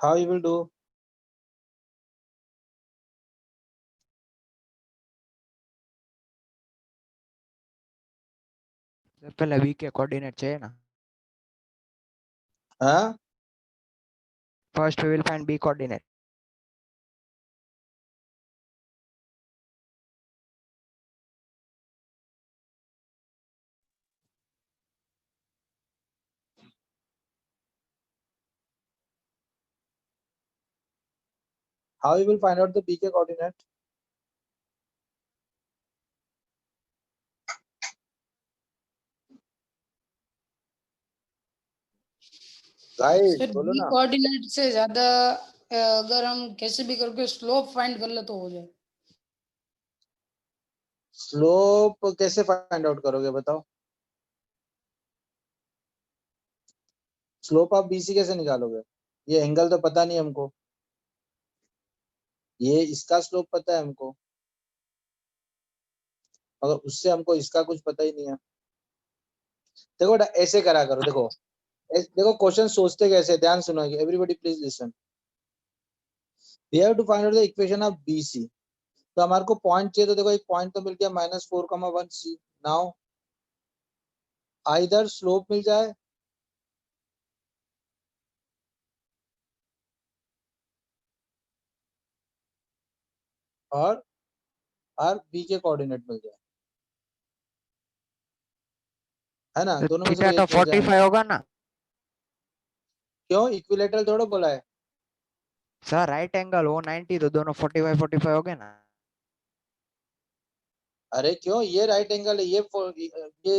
How you will do? पहले v के coordinate चाहिए ना. हाँ First we will find b coordinate. how you will find out the bk coordinate? Guys sir बोलो B ना. Coordinate से ज्यादा अगर हम कैसे भी करके स्लोप फाइंड कर ले तो हो जाए. स्लोप कैसे फाइंड आउट करोगे बताओ? स्लोप आप बीसी कैसे निकालोगे? ये एंगल तो पता नहीं हमको, ये इसका स्लोप पता है हमको, मगर उससे हमको इसका कुछ पता ही नहीं है. देखो बेटा ऐसे करा करो. देखो देखो क्वेश्चन सोचते कैसे, ध्यान सुनो. Everybody please listen. We have to find out the equation of B. C हमारे को पॉइंट चाहिए, तो देखो एक पॉइंट तो मिल गया -4,1 सी. नाउ आइदर स्लोप मिल जाए और बी के कोऑर्डिनेट मिल जाए, है ना. तो दोनों में से थीटा कोई तो एक मिल जाए. 45 होगा ना. क्यों इक्विलेटरल थोड़ा बोला है सर राइट एंगल वो 90 तो दोनों 45 हो गए ना. अरे क्यों, ये राइट एंगल है, ये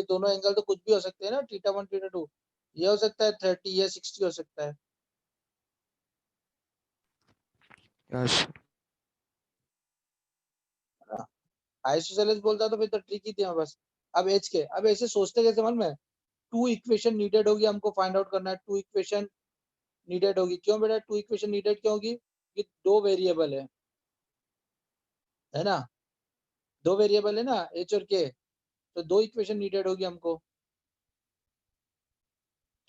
दोनों एंगल तो कुछ भी हो सकते हैं ना. θ1 θ2 ये हो सकता है 30, ये 60 हो सकता है. यस. आइसोसेलेस बोलता तो फिर तो ट्रिक ही थी बस. अब एच के, अब ऐसे सोचते कैसे मन में. टू इक्वेशन नीडेड होगी, हमको फाइंड आउट करना है. टू इक्वेशन नीडेड होगी. क्यों बेटा टू इक्वेशन नीडेड क्यों होगी? कि दो वेरिएबल है ना. दो वेरिएबल है ना एच और के, तो दो इक्वेशन नीडेड होगी हमको.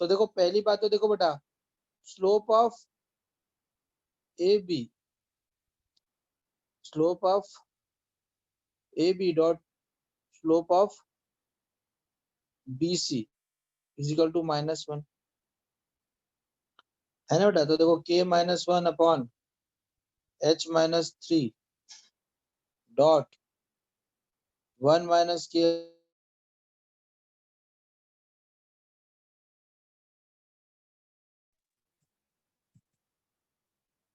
तो देखो पहली बात तो देखो बेटा, slope of A B, slope of A B dot slope of B C is equal to -1, है ना बेटा. तो देखो k -1 upon h-3 dot 1 - k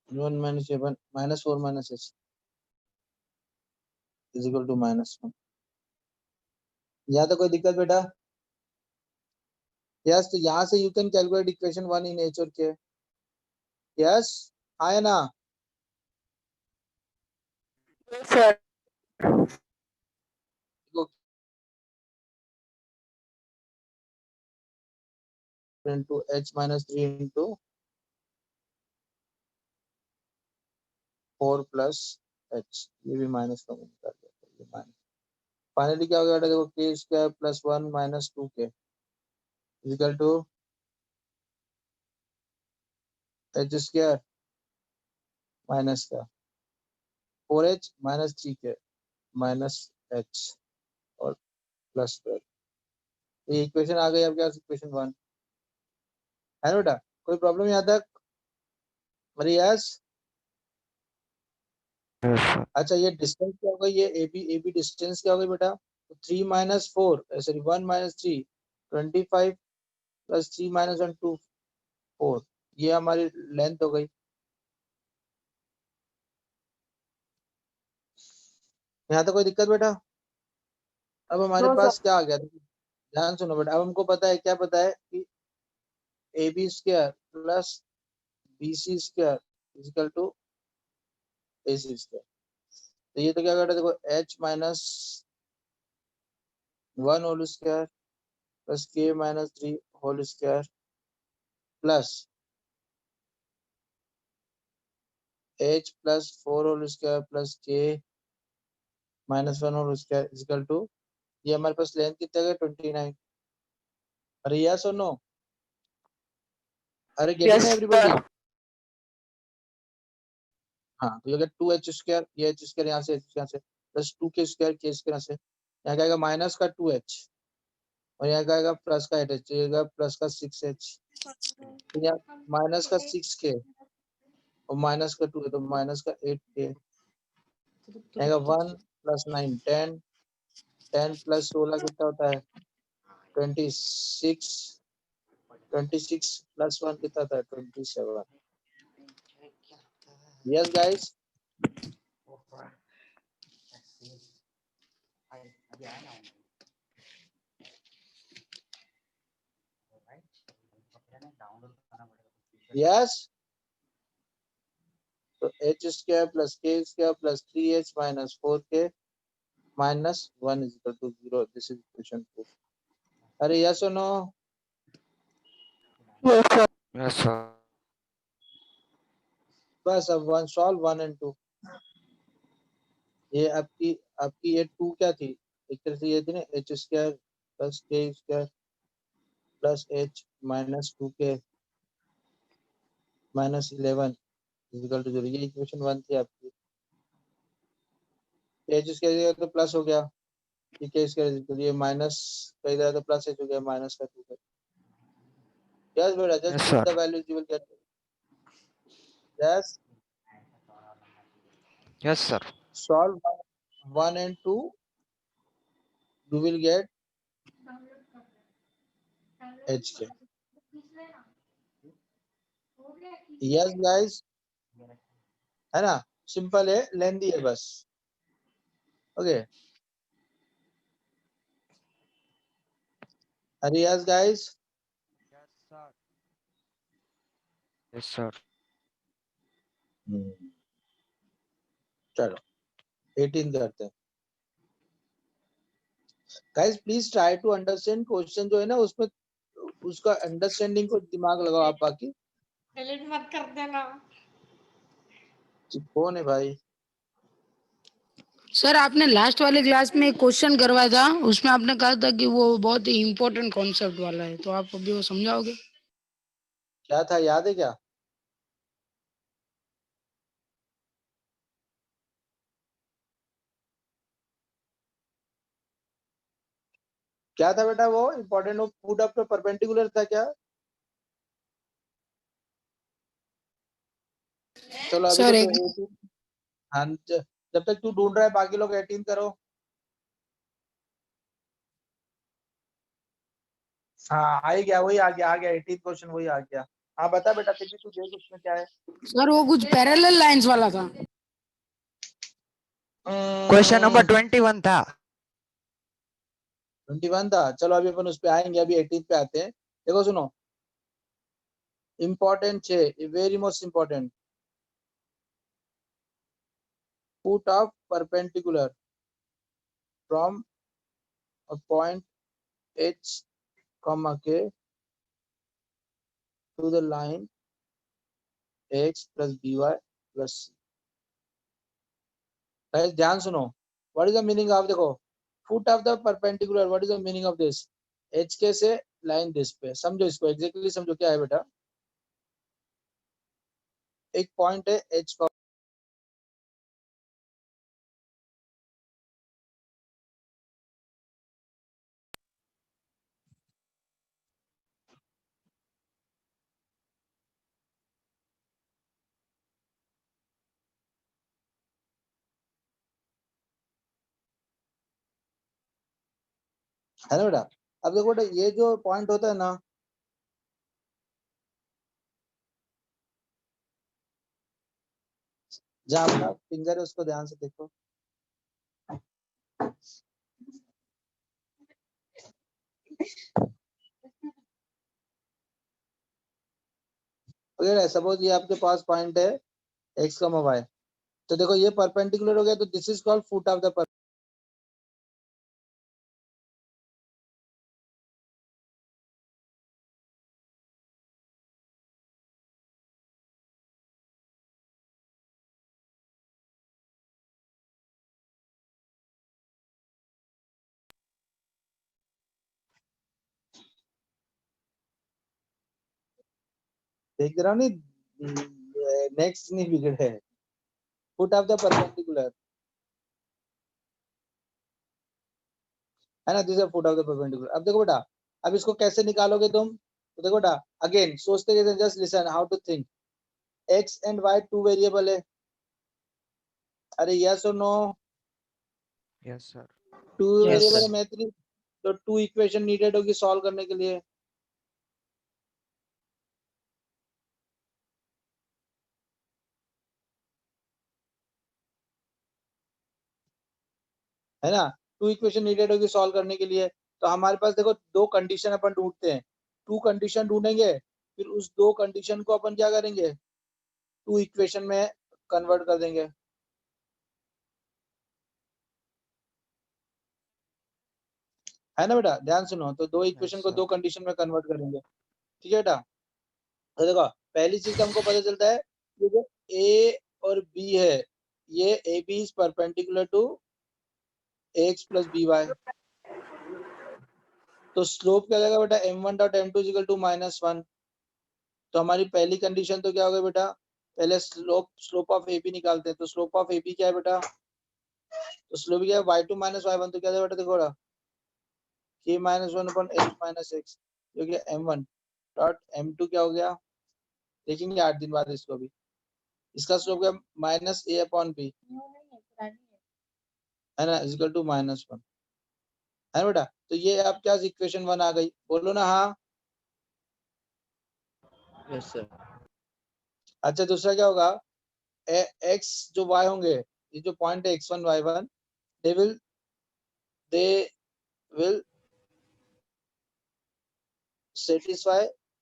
1 - 7 -4 - h is equal to -1. यहाँ तो कोई दिक्कत बेटा? यस. तो यहाँ से you can calculate equation 1 in H और के. यस हाँ या ना? Sir into h-3 into 4 plus h. ये भी माइनस का कर दिया, ये माइनस. फाइनली क्या हो गया बेटा? देखो k square plus 1 - 2k is equal to h square minus का 4h -3k माइनस h और प्लस 12. ये इक्वेशन आ गई. अब क्या इक्वेशन 1 है ना बेटा? कोई प्रॉब्लम यहाँ तक? अरे यस. अच्छा ये डिस्टेंस क्या होगा? ये ए बी डिस्टेंस क्या होगा बेटा? तो 3 - 4 सॉरी 1 - 3 25 प्लस 3 - 1 2 4. ये हमारी लेंथ हो गई. यहाँ तो कोई दिक्कत बेटा? अब हमारे नो पास सर क्या आ गया? ध्यान सुनो बेटा. अब हमको पता है, क्या पता है कि A B square plus B C square is equal to A C square. तो ये तो क्या बेटा? देखो h -1 whole square plus k -3 whole square plus h +4 whole square plus k -1 whole square is equal to, ये हमारे पास लेंथ कितना है 29। अरे यस और नो? अरे गेटिंग एवरीबॉडी? हाँ, तो ये 2h स्क्वायर, ये h स्क्वायर यहाँ से plus 2k square k square से, यहाँ का आएगा माइनस का 2h और यहाँ का आएगा प्लस का 8h, ये प्लस का 6h, तो यहाँ माइनस का 6k और माइनस का 2 है तो माइनस का 8k, आएगा 1 प्लस 9 10, 10 प्लस 16 कितना होता है 26, 26 प्लस 1 कितना होता है 27। Yes guys? यस, तो h square plus k square plus 3h minus 4k minus 1 is equal to 0। This is equation 2। अरे यस और नो? Yes sir. बस अब वन सॉल्व 1 एंड 2। ये आपकी आपकी ये 2 क्या थी, एक तरह से ये थी ना h square plus k square plus h minus 2k minus 11 is equal to 0। ये इक्वेशन 1 थी आपकी। h स्क्वायर तो प्लस हो गया, k स्क्वायर ये माइनस का इधर तो प्लस h हो गया माइनस का 2k। यस बेटा, just Yes, put sir. The values you will get. Yes, Yes, sir. solve 1 and 2, you will get hk। Yes guys, है ना? सिंपल है, लेंदी है बस। ओके, अरे yes guys? Yes, sir. Yes, sir. चलो 18 करते हैं। Guys please try to understand question जो है ना, उसमें उसका अंडरस्टैंडिंग को दिमाग लगाओ आप। बाकी डिलीट मत कर देना। कौन है भाई? सर आपने लास्ट वाले क्लास में एक क्वेश्चन करवाया था, उसमें आपने कहा था कि वो बहुत ही इम्पोर्टेंट कॉन्सेप्ट वाला है, तो आप अभी वो समझाओगे? क्या था, याद है क्या? क्या था बेटा वो इम्पोर्टेंट? वो पुट अप परपेंडिकुलर था क्या? चलो अभी सर तो एक 18। हाँ, जब तक तू ढूंढ रहा है बाकी लोग 18 करो। हाँ आ ही गया, वही आ गया, आ गया 18 क्वेश्चन, वही आ गया। हाँ बता बेटा, फिर भी तू देख उसमें क्या है। सर वो कुछ पैरेलल लाइंस वाला था। क्वेश्चन नंबर 21 था। 21 था। चलो अभी अपन उस पे आएंगे, अभी 18 पे आते हैं। देखो सुनो, इम्पोर्टेंट है, very most important. Put off perpendicular from a point h comma k to the line x plus by plus c। Guys ध्यान सुनो, what is the meaning of, देखो foot of the perpendicular, what is the meaning of this? H K से line this पे, समझो इसको exactly समझो क्या है बेटा। एक पॉइंट है एच, है ना बेटा? अब देखो बेटा, ये जो पॉइंट होता है ना, जहाँ आपका फिंगर है उसको ध्यान से देखो। अगर सपोज ये आपके पास पॉइंट है एक्स का मोबाइल, तो देखो ये परपेंडिकुलर हो गया, तो this is called foot of the देख रहा हूँ नहीं, नेक्स्ट नहीं बिगड़े, फुट ऑफ द परपेंडिकुलर है ना, this is foot of the perpendicular. अब देखो बेटा, अब इसको कैसे निकालोगे तुम, तो देखो बेटा अगेन सोचते कैसे, just listen how to think. X and y two variable है, अरे यस और no, yes sir. Two Yes. Variable है मैथ्री, तो टू इक्वेशन नीडेड होगी सॉल्व करने के लिए। है ना, टू इक्वेशन नीडेड होगी सॉल्व करने के लिए। तो हमारे पास देखो दो कंडीशन अपन ढूंढते हैं, टू कंडीशन ढूंढेंगे, फिर उस दो कंडीशन को अपन क्या करेंगे, टू इक्वेशन में कन्वर्ट कर देंगे। है ना बेटा, ध्यान सुनो, तो दो इक्वेशन को सर। दो कंडीशन में कन्वर्ट करेंगे, ठीक है बेटा। तो देखो पहली चीज तो हमको पता चलता है, ये जो ए और बी है, ये A B is perpendicular to x plus b y. तो स्लोप क्या जाएगा बेटा, m1 dot m2 equal to -1। तो हमारी पहली कंडीशन तो क्या हो गई बेटा, पहले स्लोप ऑफ ए बी निकालते हैं। तो स्लोप ऑफ ए बी क्या है बेटा, तो स्लोप क्या है y2 माइनस y1, तो क्या है बेटा, देखो बेटा k minus 1 upon h minus x, जो कि m1 डॉट m2 क्या हो गया, देखेंगे 8 दिन बाद इसको भी। इसका स्लोप क्या, माइनस a अपॉन b, है ना, इक्वल टू -1, है ना बेटा। तो ये अब क्या इक्वेशन 1 आ गई, बोलो ना हाँ। Yes sir. अच्छा दूसरा क्या होगा, x जो y होंगे, ये जो पॉइंट है x1 y1, they will satisfy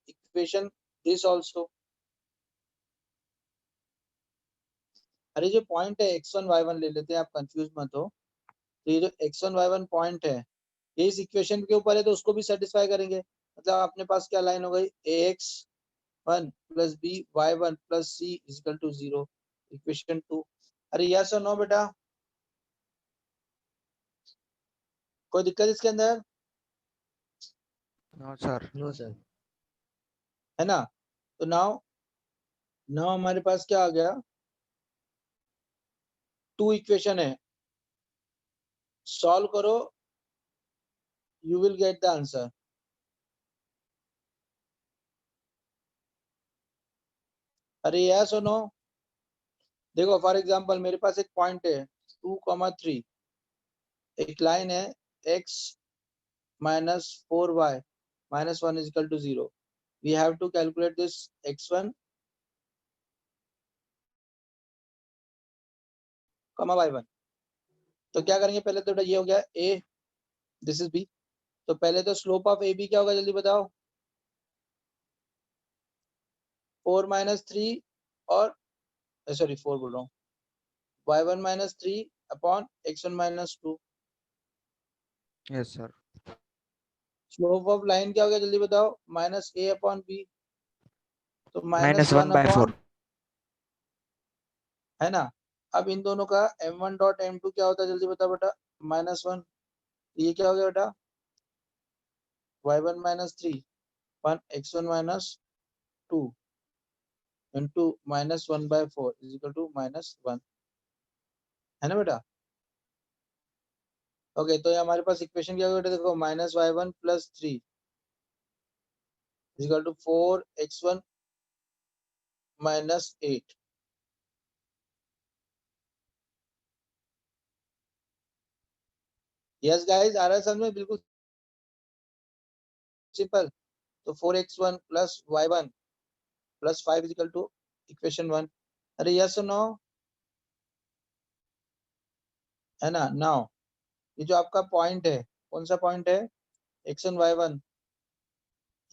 equation this also। अरे जो पॉइंट है x1 y1 ले लेते हैं, आप कंफ्यूज मत हो। तो ये जो x1 y1 पॉइंट है, ये इस इक्वेशन के ऊपर है, तो उसको भी सेटिस्फाई करेंगे। मतलब अपने पास क्या लाइन हो गई, ax1 plus b y1 plus c equal to 0, equation 2। अरे यस और नो बेटा, कोई दिक्कत इसके अंदर, नो सर। No sir. है ना। तो नाउ नाउ हमारे पास क्या आ गया, टू इक्वेशन है, सॉल्व करो, you will get the answer. अरे यस और नो, देखो फॉर एग्जांपल मेरे पास एक पॉइंट है 2,3, एक लाइन है x minus 4y minus 1 is equal to 0। We have to calculate this x1 comma y1। तो क्या करेंगे, पहले तो ये हो गया a, दिस इज b। तो पहले तो स्लोप ऑफ ए बी क्या होगा, जल्दी बताओ, 4 माइनस 3 और सॉरी 4 बोल रहा हूँ, y1 minus 3 upon x1 minus 2। Yes sir. Slope of line क्या हो गया, जल्दी बताओ, माइनस a अपॉन b, तो माइनस -1 1 by 4। अपॉन, है ना। अब इन दोनों का m1 डॉट m2 क्या होता है, जल्दी बताओ बेटा, -1। ये क्या हो गया बेटा, y1 minus 3 upon x1 minus 2 into -1 by 4 is equal to -1, है ना बेटा। ओके, तो ये हमारे पास इक्वेशन क्या होगा, देखो -y1 plus 3 is equal to 4x1 minus 8। Yes guys, आ रहा है समझ में, बिल्कुल सिंपल। तो 4x1 plus y1 plus 5 is equal to equation 1। अरे यस और नो, है ना। नाउ ये जो आपका पॉइंट है, कौन सा पॉइंट है, x1 y1,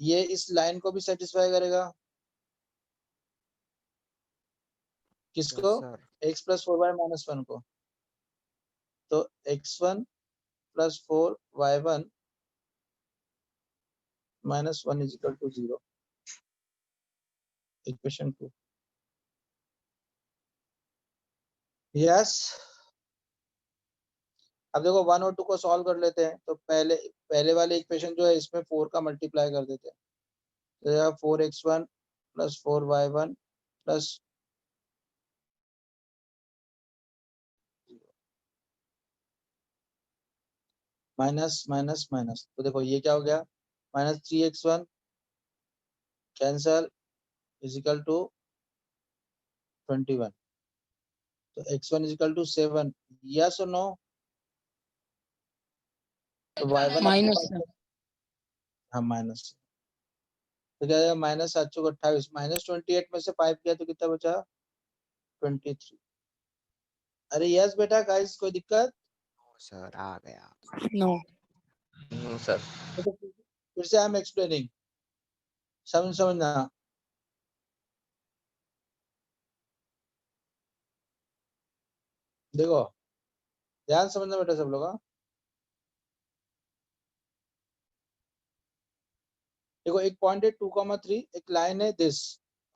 ये इस लाइन को भी सेटिस्फाई करेगा, किसको, yes sir. x plus 4y minus 1 को। तो x1 plus 4y1 minus 1 is equal to 0, equation 2। Yes, अब देखो 1 और 2 को सॉल्व कर लेते हैं। तो पहले वाले इक्वेशन जो है, इसमें 4 का मल्टीप्लाई कर देते हैं। तो 4x1 plus 4y1 plus minus minus minus, तो देखो ये क्या हो गया, -3x1 cancel is equal to 21, तो x1 is equal to 7, yes और नो, तो y1 माइनस हाँ माइनस, तो क्या माइनस 728, -28 में से 5 किया तो कितना बचा 23। अरे यस बेटा गाइस, कोई दिक्कत? सर आ गया। नो सर तो फिर से आई एम एक्सप्लेनिंग, समझना। देखो ध्यान समझना बेटा सब लोग, हाँ? देखो एक पॉइंट है 2,3, एक लाइन है दिस,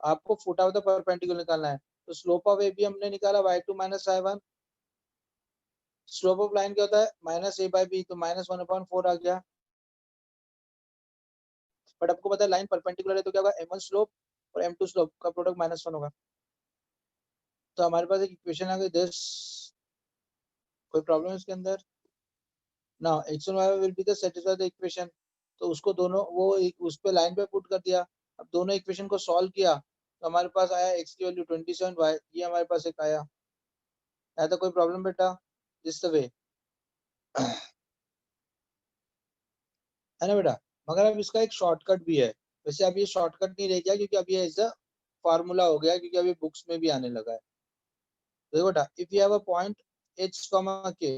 आपको फुट ऑफ द परपेंडिकुलर निकालना है, तो स्लोप ऑफ ए बी हमने निकाला y2 minus y1, slope of line क्या होता है -a/b, तो -1/4 आ गया, बट आपको पता है लाइन परपेंडिकुलर है तो क्या होगा, m1 स्लोप और m2 स्लोप का प्रोडक्ट -1 होगा, तो हमारे पास एक इक्वेशन आ गई दिस, कोई प्रॉब्लम है इसके अंदर? Now x and y will be the satisfy the equation, तो उसको दोनों वो उस पे लाइन पे पुट कर दिया, अब दोनों इक्वेशन को सॉल्व किया तो हमारे पास आया x की वैल्यू 27, y ये हमारे पास एक आया तो कोई प्रॉब्लम बेटा? दिस द वे है ना बेटा, मगर अब इसका एक शॉर्टकट भी है, वैसे अब ये शॉर्टकट नहीं रह गया क्योंकि अब ये एज अ फार्मूला हो गया, क्योंकि अभी बुक्स में भी आने लगा है। देखो बेटा, if you have a point h, k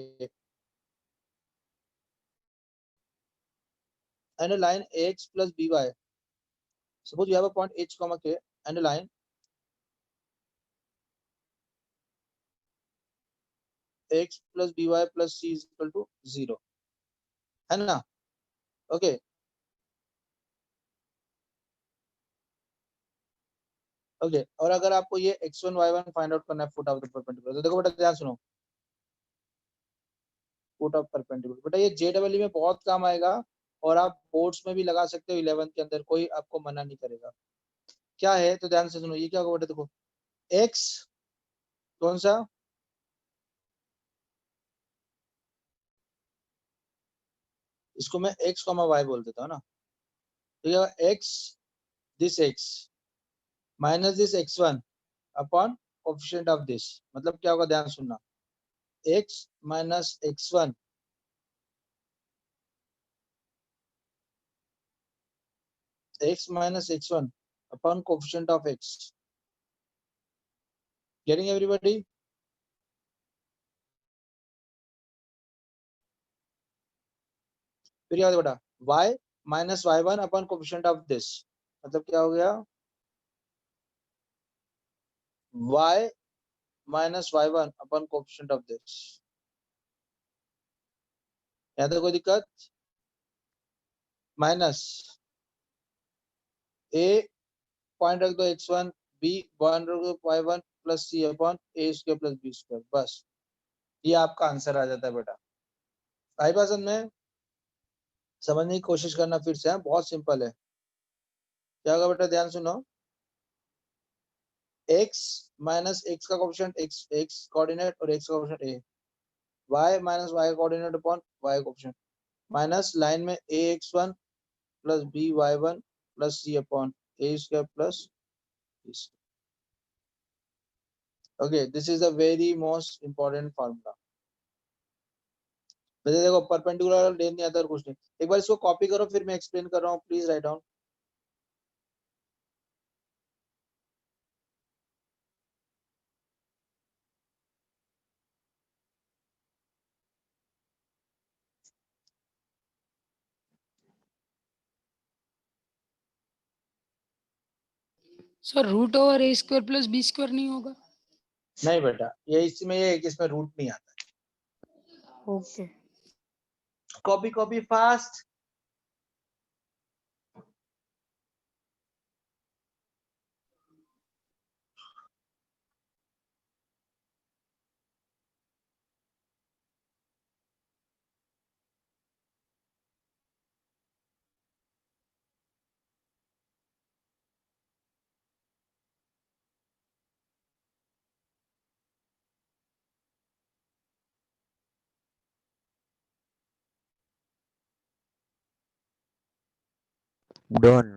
and a line ax plus by, suppose you have a point h, k and a line x plus by plus c is equal to 0, है ना? Okay okay, और अगर आपको ये x1 y1 find out करना है foot of the perpendicular, तो देखो बेटा ध्यान सुनो, फुट ऑफ परपेंडिकुलर बेटा ये JEE में बहुत काम आएगा, और आप बोर्ड्स में भी लगा सकते हो 11th के अंदर, कोई आपको मना नहीं करेगा। क्या है तो ध्यान से सुनो, ये क्या होगा बेटा, देखो x कौन सा, इसको मैं x, y बोल देता हूँ ना, तो ये x this x minus this x1 upon coefficient of this, मतलब क्या होगा ध्यान सुनना, x minus x1 x minus x1 upon coefficient of x, getting everybody? फिर क्या होगा बेटा, y minus y1 upon coefficient of this, मतलब क्या हो गया, y minus y1 upon coefficient of this, यहाँ तो कोई दिक्कत? माइनस a पॉइंट रख दो x1, b पॉइंट रख दो y1 plus c upon a square plus b square, बस ये आपका आंसर आ जाता है बेटा। आई बात समझ में? समझने की कोशिश करना फिर से, बहुत सिंपल है। क्या होगा बेटा ध्यान सुनो, x माइनस x का कोएफिशिएंट x कोऑर्डिनेट और x का coefficient a, y minus y coordinate upon y coefficient, minus line में ax1 plus by1 plus c upon a square plus b square. Okay, this is the very most important formula. वैसे देखो perpendicular लेन नहीं आता और कुछ नहीं, एक बार इसको कॉपी करो फिर मैं एक्सप्लेन कर रहा हूँ, please write down. Sir root over a square plus b square नहीं होगा? नहीं बेटा, ये इसमें ये है कि इसमें रूट नहीं आता। Okay copy copy fast. Done.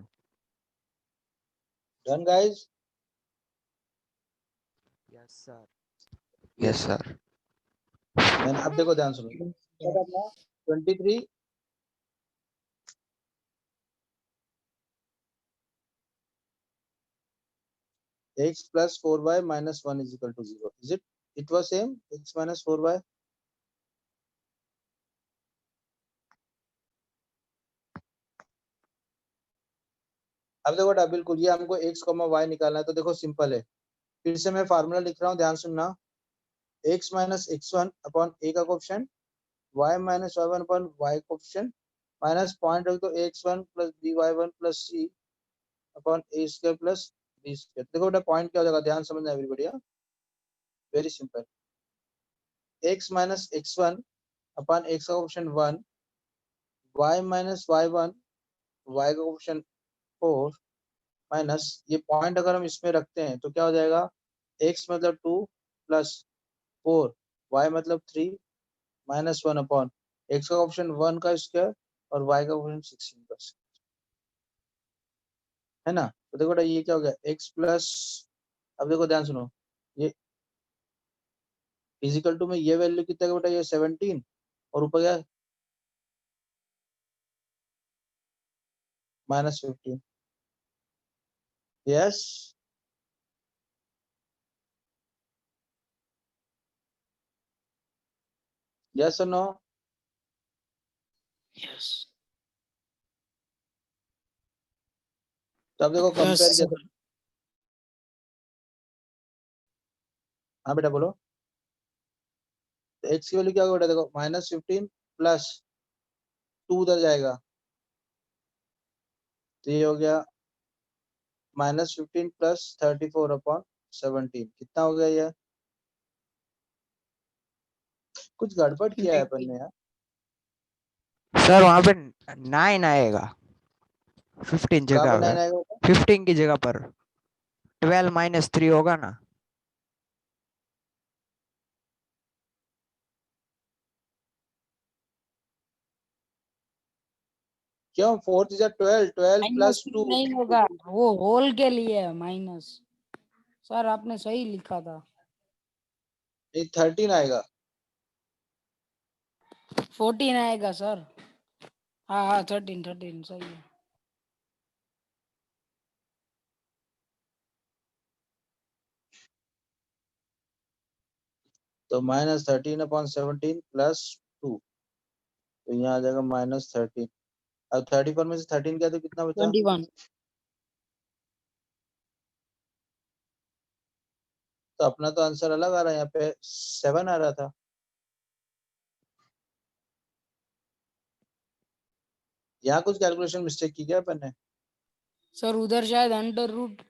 Done guys? Yes, sir. Yes, sir. मैंने अब देखो ध्यान सुनो, क्या करना है? 23 x plus 4y minus 1 is equal to 0. Is it? It was same, x minus 4y. अब देखो बेटा, बिल्कुल ये हमको x, y निकालना है, तो देखो सिंपल है। फिर से मैं फार्मूला लिख रहा हूँ, ध्यान सुनना। x minus x1 upon a का coefficient, y minus y1 upon y coefficient, minus point रख दो x1 plus by1 plus c upon a square plus b square. देखो बेटा पॉइंट क्या हो जाएगा, ध्यान समझना everybody. Very simple, x minus x1 upon x का coefficient 1, y minus y1 y का कोएफिशिएंट 4 माइनस, ये पॉइंट अगर हम इसमें रखते हैं तो क्या हो जाएगा, x मतलब 2 प्लस 4, y मतलब 3 माइनस 1 अपॉन x का ऑप्शन 1 का स्क्वायर और y का ऑप्शन 16 का स्क्वायर, है ना। तो देखो बेटा ये क्या हो गया, x प्लस, अब देखो ध्यान सुनो, ये फिजिकल टू में ये वैल्यू कितना है बेटा, ये 17 और ऊपर क्या माइनस 15। यस यस और नो? यस तो अब देखो कंपेयर यस किया तो, हाँ बेटा बोलो। तो x की वैल्यू क्या होगा बेटा, देखो माइनस 15 प्लस 2 उधर जाएगा, तो ये हो गया माइनस 15 प्लस 34 अपॉन 17, कितना हो गया ये? कुछ गड़बड़ किया है अपन ने यार। सर वहाँ पे 9 आएगा, 15 कहाँ जगह पर 9 पे, आएगा? 15 की जगह पर 12 माइनस 3 होगा ना। क्यों 4 is 12, 12 माइनस प्लस 2, नहीं होगा, वो होल के लिए है माइनस। सर आपने सही लिखा था, ये 13 आएगा। 14 आएगा सर। हाँ हाँ 13 सही है। तो माइनस 13 अपॉन 17 प्लस 2, तो यहाँ आ जाएगा माइनस 13। अब 34 में से 13 क्या, तो कितना बचा? 21। तो अपना तो आंसर अलग आ रहा है, यहाँ पे 7 आ रहा था। यहाँ कुछ कैलकुलेशन मिस्टेक की क्या अपन ने? सर उधर शायद अंडर रूट,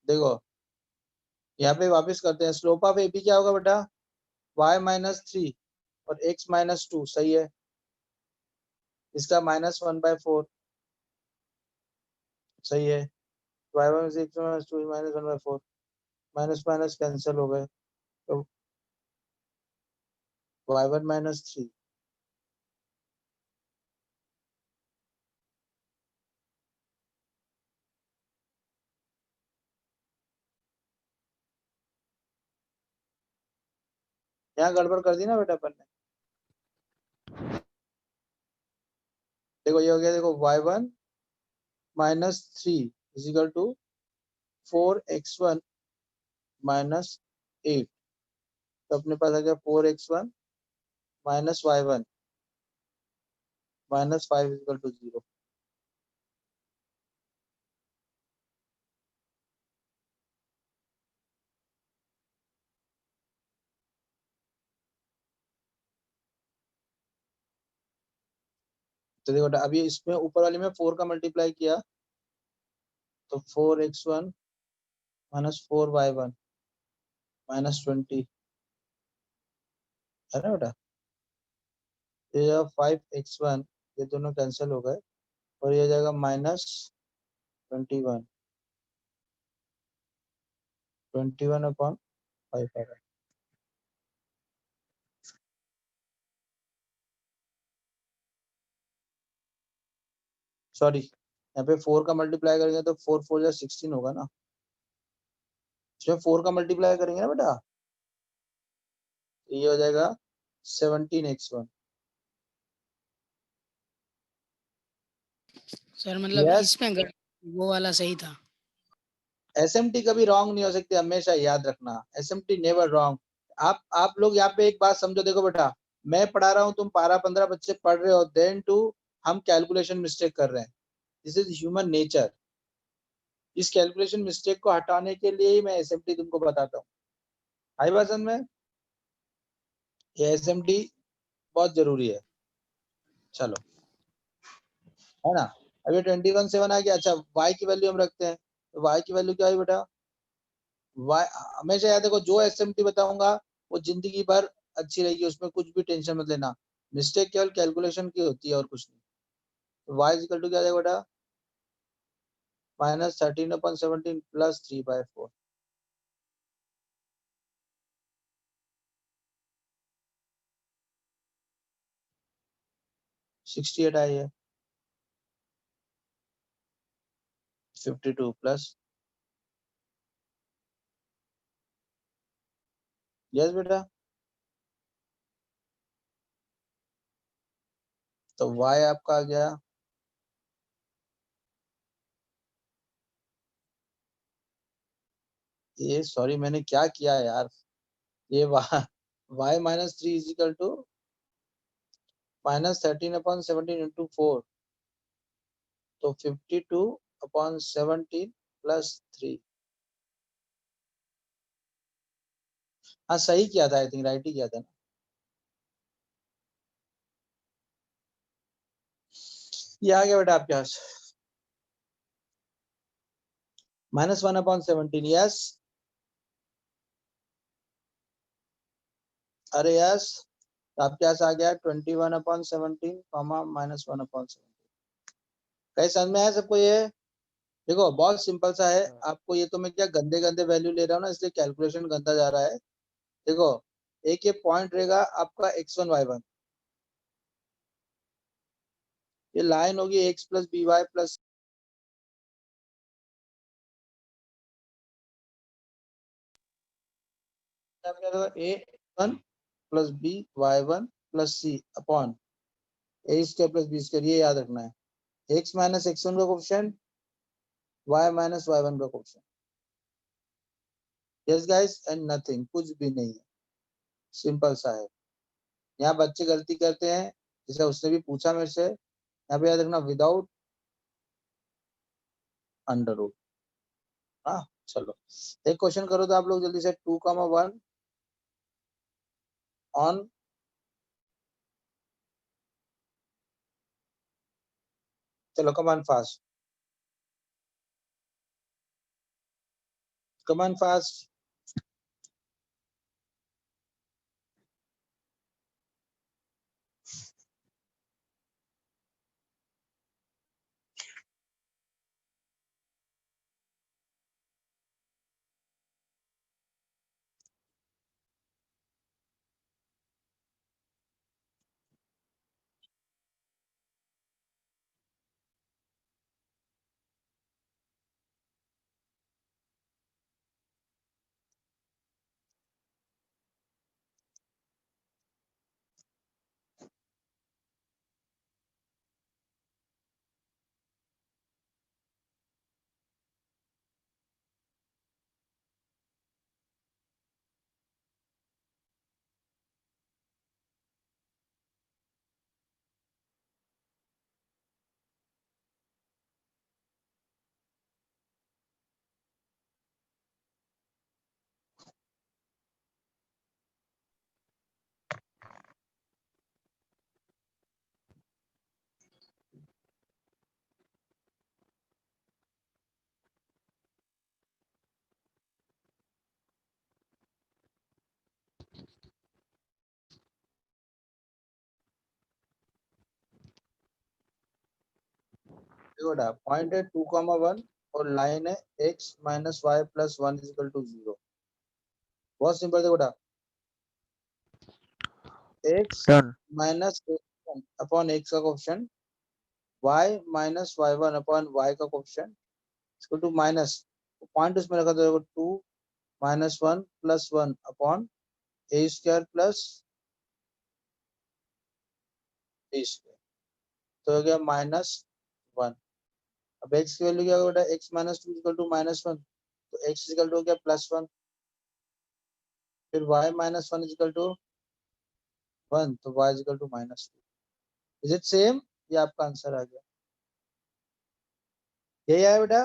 देखो यहाँ पे वापस करते हैं, स्लोप ऑफ एपी क्या होगा बेटा, y माइनस 3 और x माइनस 2, सही है। इसका माइनस 1/4, सही है। y1 से x minus 2 minus 1/4, minus minus cancel हो गए, तो y1 माइनस 3। यहाँ गड़बड़ कर दी ना बेटा अपन ने। देखो ये हो गया, देखो y1 minus 3 is equal to 4x1 minus 8, तो अपने पास आ गया 4x1 minus y1 minus 5 is equal to 0। तो देखो बेटा अभी इसमें ऊपर वाले में 4 का मल्टीप्लाई किया, तो 4x1 माइनस 4y1 माइनस 20, है ना बेटा। ये 5x1, ये दोनों कैंसिल हो गए और ये जाएगा माइनस 21, 21 अपॉन 5 आ रहा है। सॉरी यहाँ पे 4 का मल्टीप्लाई करेंगे तो 4 4 या 16 होगा ना, इसमें 4 का मल्टीप्लाई करेंगे ना बेटा, ये हो जाएगा 17x1। सर मतलब Yes. इसमें वो वाला सही था। एसएमटी कभी रॉन्ग नहीं हो सकती, हमेशा याद रखना, एसएमटी नेवर रॉन्ग। आप लोग यहाँ पे एक बात समझो, देखो बेटा मैं पढ़ा रहा हूँ, तुम 12-15 बच्चे पढ़ रहे हो, देन टू हम कैलकुलेशन मिस्टेक कर रहे हैं, दिस इज ह्यूमन नेचर। इस कैलकुलेशन मिस्टेक को हटाने के लिए ही मैं एसएमटी तुमको बताता हूँ। आई बात समझ में? ये एसएमटी बहुत जरूरी है। चलो है ना, अभी 21/7 आ गया। अच्छा y की वैल्यू हम रखते हैं, तो y की वैल्यू क्या है बेटा, y हमेशा याद रखो, जो एसएमटी बताऊंगा वो जिंदगी भर अच्छी रहेगी, उसमें कुछ भी टेंशन मत लेना, मिस्टेक केवल कैलकुलेशन की होती है और कुछ नहीं। तो y इक्वल टू क्या आ जाएगा बेटा, -13/17 + 3/4। (68) आई है, 52 प्लस, यस बेटा, तो y आपका आ गया ये, सॉरी मैंने क्या किया यार, ये y -3 is equal to -13/17 into 4, तो 52/17 + 3। हाँ सही किया था, आई थिंक राइट ही किया था ना। ये आ गया बेटा आपके पास -1/17, यस, अरे यस, तो आपके पास आ गया 21/17, -1/17। कहीं समझ में आया सबको ये? देखो बहुत सिंपल सा है, आपको ये तो मैं क्या गंदे गंदे वैल्यू ले रहा हूँ ना, इसलिए कैलकुलेशन गंदा जा रहा है। देखो एक ये पॉइंट रहेगा आपका x1 y1, ये लाइन होगी x + by + a1 + b y1 + c upon a² + b², ये याद रखना है, x - x1 का कोएफिशिएंट, y - y1 का coefficient, yes guys, and nothing, कुछ भी नहीं है, सिंपल सा है। यहाँ बच्चे गलती करते हैं, जैसे उसने भी पूछा मेरे से, यहाँ पे याद रखना विदाउट अंडर रूट। हाँ चलो एक क्वेश्चन करो तो आप लोग जल्दी से, 2,1 ऑन, चलो कमान फास्ट, कमान फास्ट। देखो पॉइंट है 2,1 और लाइन है x - y + 1 = 0। बहुत सिंपल, देखो x done. - x upon x का coefficient y minus y1 upon y का coefficient equal to minus point उसमें रखा तो 2 minus 1 plus 1 upon a square plus b square, तो हो गया -1। अब x की वैल्यू क्या होगा बेटा, x माइनस 2 इक्वल टू -1, तो x इक्वल टू हो गया +1, फिर y माइनस 1 इक्वल टू 1, तो y equal to -2। Is it same? ये आपका आंसर आ गया, यही आया बेटा।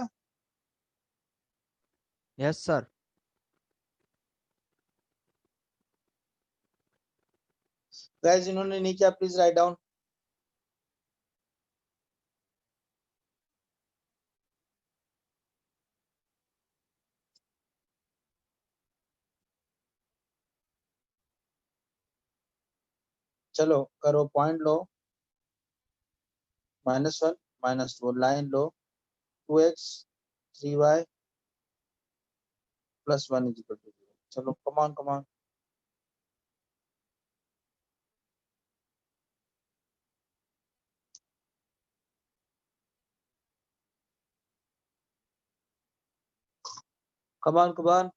Yes sir. गाइस इन्होंने नहीं किया प्लीज राइट डाउन। चलो करो, पॉइंट लो, -1 -2, लाइन लो, 2x 3y + 1 = 0। चलो कमान कमान, कमान कमान।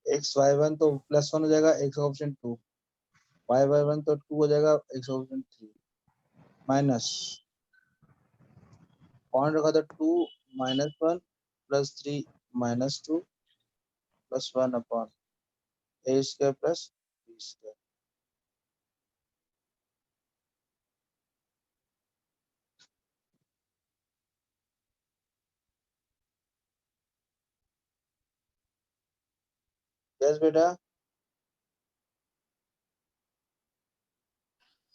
x y1 तो +1 हो जाएगा, x ऑप्शन 2, y1 तो 2 हो जाएगा, x ऑप्शन 3, माइनस पॉइंट रखा था 2 -1 + 3 -2 + 1 upon a square plus b square. Yes बेटा,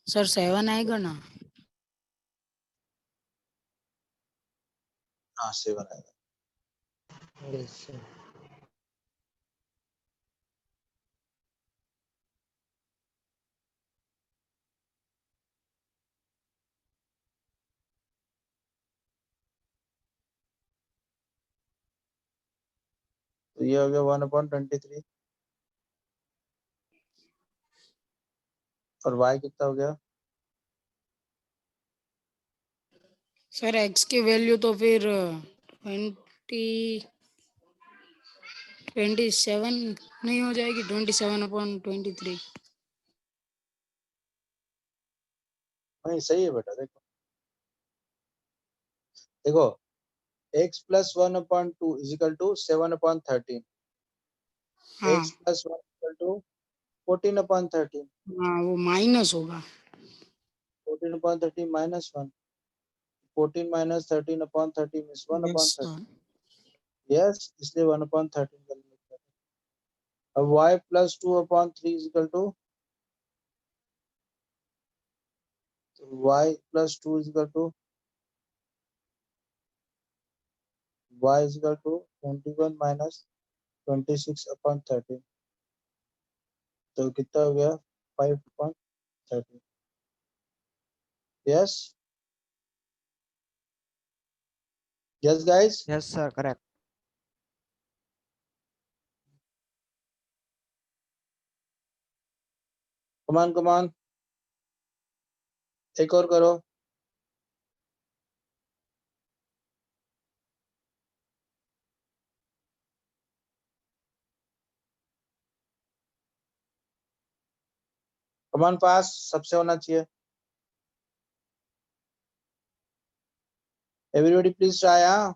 सर 7 आएगा ना? हाँ 7 आएगा। Yes, sir. तो ये हो गया 1/23, और y कितना हो गया? सर x की वैल्यू तो फिर 27 नहीं हो जाएगी? 27/23। नहीं सही है बेटा, देखो देखो, x + 1/2 = 7/13, हाँ x + 1 = 14/13, हाँ, वो माइनस होगा। 14/13 -1, 14 - 13/13 means यस 1/13। सर। यस, इसलिए 1/13 कर लेते हैं। अब y + 2/3 = y + 2 = y = 21 - 26/13, तो कितना हो गया 5/13। Yes yes guys, yes sir correct. Come on come on, एक और करो। कमान पास सबसे होना चाहिए। Everybody please try. हाँ